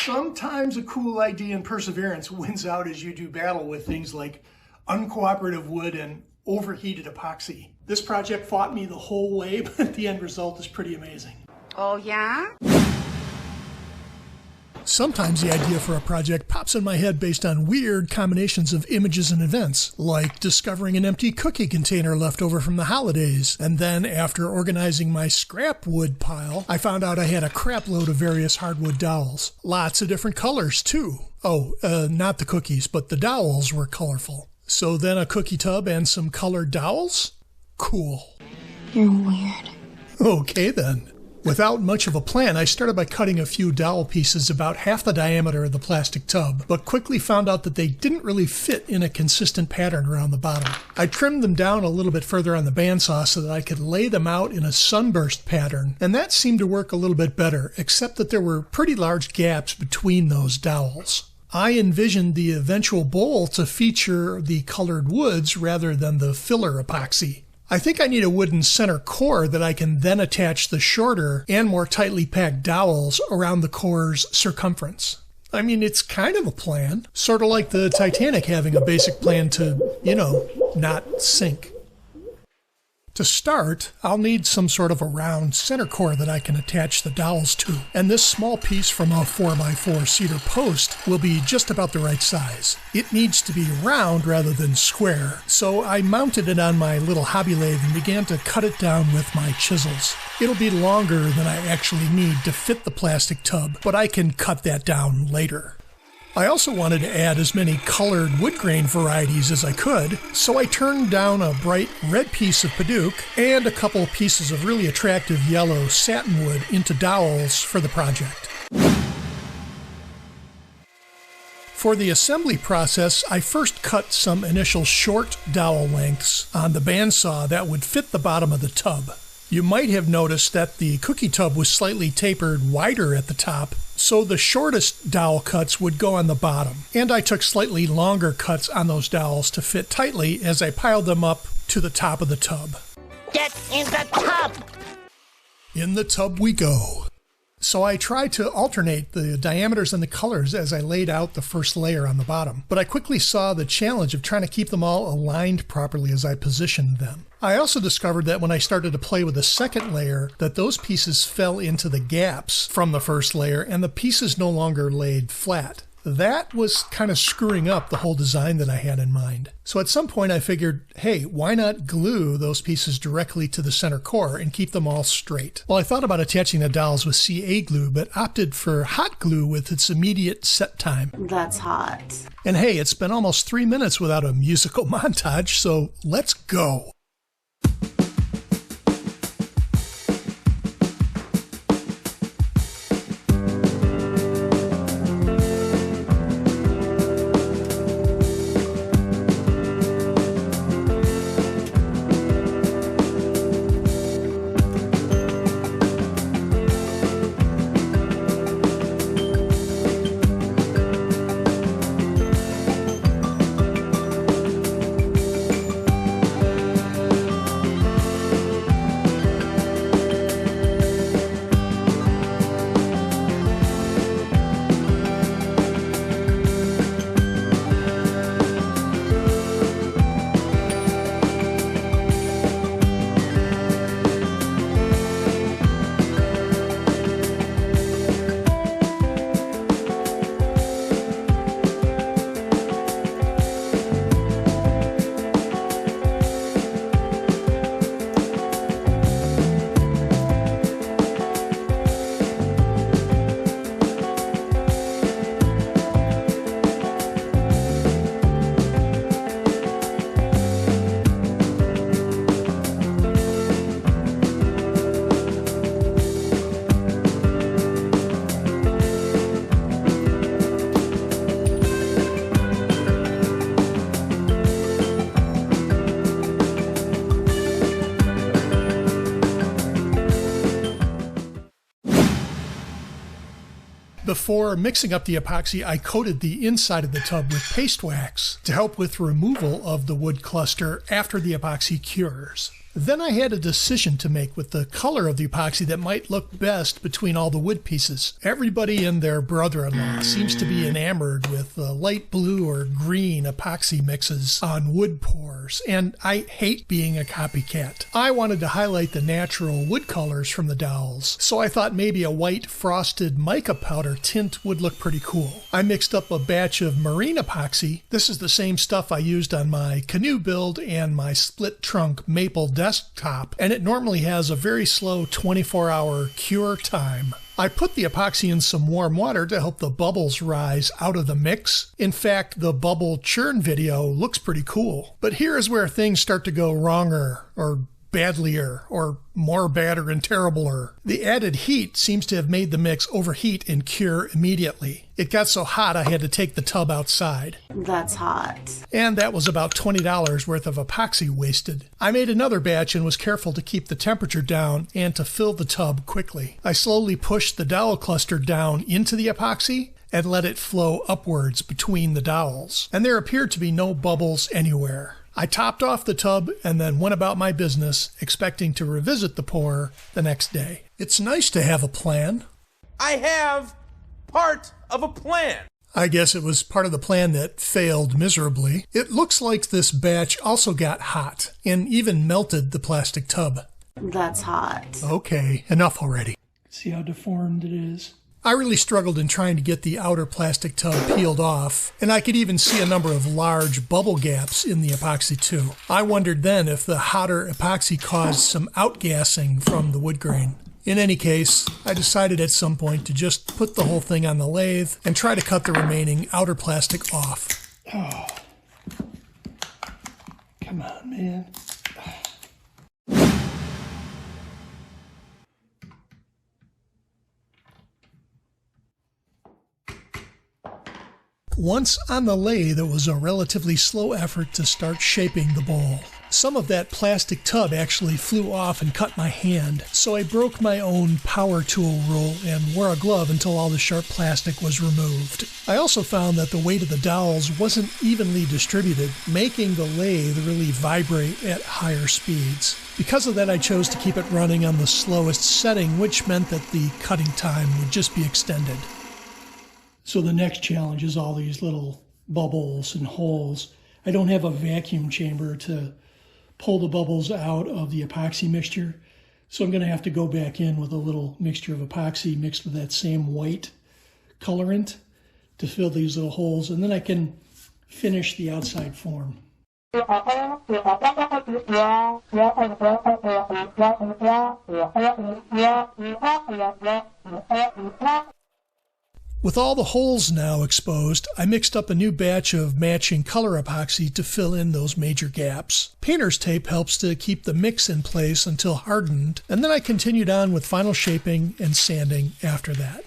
Sometimes a cool idea and perseverance wins out as you do battle with things like uncooperative wood and overheated epoxy. This project fought me the whole way, but the end result is pretty amazing. Oh, yeah? Sometimes the idea for a project pops in my head based on weird combinations of images and events, like discovering an empty cookie container left over from the holidays, and then after organizing my scrap wood pile, I found out I had a crap load of various hardwood dowels. Lots of different colors, too. Oh, not the cookies, but the dowels were colorful. So then a cookie tub and some colored dowels? Cool. You're weird. Okay then. Without much of a plan, I started by cutting a few dowel pieces about half the diameter of the plastic tub, but quickly found out that they didn't really fit in a consistent pattern around the bottom. I trimmed them down a little bit further on the bandsaw so that I could lay them out in a sunburst pattern, and that seemed to work a little bit better, except that there were pretty large gaps between those dowels. I envisioned the eventual bowl to feature the colored woods rather than the filler epoxy. I think I need a wooden center core that I can then attach the shorter and more tightly packed dowels around the core's circumference. I mean, it's kind of a plan, sort of like the Titanic having a basic plan to, not sink. To start, I'll need some sort of a round center core that I can attach the dowels to, and this small piece from a 4x4 cedar post will be just about the right size. It needs to be round rather than square, so I mounted it on my little hobby lathe and began to cut it down with my chisels. It'll be longer than I actually need to fit the plastic tub, but I can cut that down later. I also wanted to add as many colored wood grain varieties as I could, so I turned down a bright red piece of Padauk and a couple pieces of really attractive yellow satinwood into dowels for the project. For the assembly process, I first cut some initial short dowel lengths on the bandsaw that would fit the bottom of the tub. You might have noticed that the cookie tub was slightly tapered wider at the top, so the shortest dowel cuts would go on the bottom, and I took slightly longer cuts on those dowels to fit tightly as I piled them up to the top of the tub. Get in the tub! In the tub we go. So I tried to alternate the diameters and the colors as I laid out the first layer on the bottom, but I quickly saw the challenge of trying to keep them all aligned properly as I positioned them. I also discovered that when I started to play with the second layer, that those pieces fell into the gaps from the first layer and the pieces no longer laid flat. That was kind of screwing up the whole design that I had in mind. So at some point I figured, hey, why not glue those pieces directly to the center core and keep them all straight? Well, I thought about attaching the dowels with CA glue, but opted for hot glue with its immediate set time. That's hot. And hey, it's been almost 3 minutes without a musical montage, so let's go. Before mixing up the epoxy, I coated the inside of the tub with paste wax to help with removal of the wood cluster after the epoxy cures. Then I had a decision to make with the color of the epoxy that might look best between all the wood pieces. Everybody and their brother-in-law seems to be enamored with the light blue or green epoxy mixes on wood pours, and I hate being a copycat. I wanted to highlight the natural wood colors from the dowels, so I thought maybe a white frosted mica powder tint would look pretty cool. I mixed up a batch of marine epoxy. This is the same stuff I used on my canoe build and my split trunk maple desktop, and it normally has a very slow 24-hour cure time. I put the epoxy in some warm water to help the bubbles rise out of the mix. In fact, the bubble churn video looks pretty cool. But here is where things start to go wronger, or badlier, or more badder and terribler. The added heat seems to have made the mix overheat and cure immediately. It got so hot I had to take the tub outside. That's hot. And that was about $20 worth of epoxy wasted. I made another batch and was careful to keep the temperature down and to fill the tub quickly. I slowly pushed the dowel cluster down into the epoxy and let it flow upwards between the dowels. And there appeared to be no bubbles anywhere. I topped off the tub and then went about my business, expecting to revisit the pour the next day. It's nice to have a plan. I have part of a plan. I guess it was part of the plan that failed miserably. It looks like this batch also got hot and even melted the plastic tub. That's hot. Okay, enough already. See how deformed it is? I really struggled in trying to get the outer plastic tub peeled off, and I could even see a number of large bubble gaps in the epoxy too. I wondered then if the hotter epoxy caused some outgassing from the wood grain. In any case, I decided at some point to just put the whole thing on the lathe and try to cut the remaining outer plastic off. Oh. Come on, man. Once on the lathe, it was a relatively slow effort to start shaping the bowl. Some of that plastic tub actually flew off and cut my hand, so I broke my own power tool rule and wore a glove until all the sharp plastic was removed. I also found that the weight of the dowels wasn't evenly distributed, making the lathe really vibrate at higher speeds. Because of that, I chose to keep it running on the slowest setting, which meant that the cutting time would just be extended. So the next challenge is all these little bubbles and holes. I don't have a vacuum chamber to pull the bubbles out of the epoxy mixture, so I'm going to have to go back in with a little mixture of epoxy mixed with that same white colorant to fill these little holes, and then I can finish the outside form. With all the holes now exposed, I mixed up a new batch of matching color epoxy to fill in those major gaps. Painter's tape helps to keep the mix in place until hardened, and then I continued on with final shaping and sanding after that.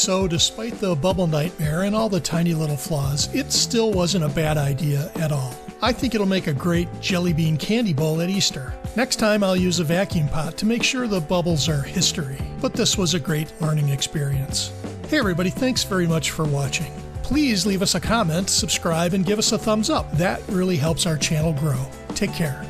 So despite the bubble nightmare and all the tiny little flaws, it still wasn't a bad idea at all. I think it'll make a great jelly bean candy bowl at Easter. Next time I'll use a vacuum pot to make sure the bubbles are history. But this was a great learning experience. Hey everybody, thanks very much for watching. Please leave us a comment, subscribe, and give us a thumbs up. That really helps our channel grow. Take care.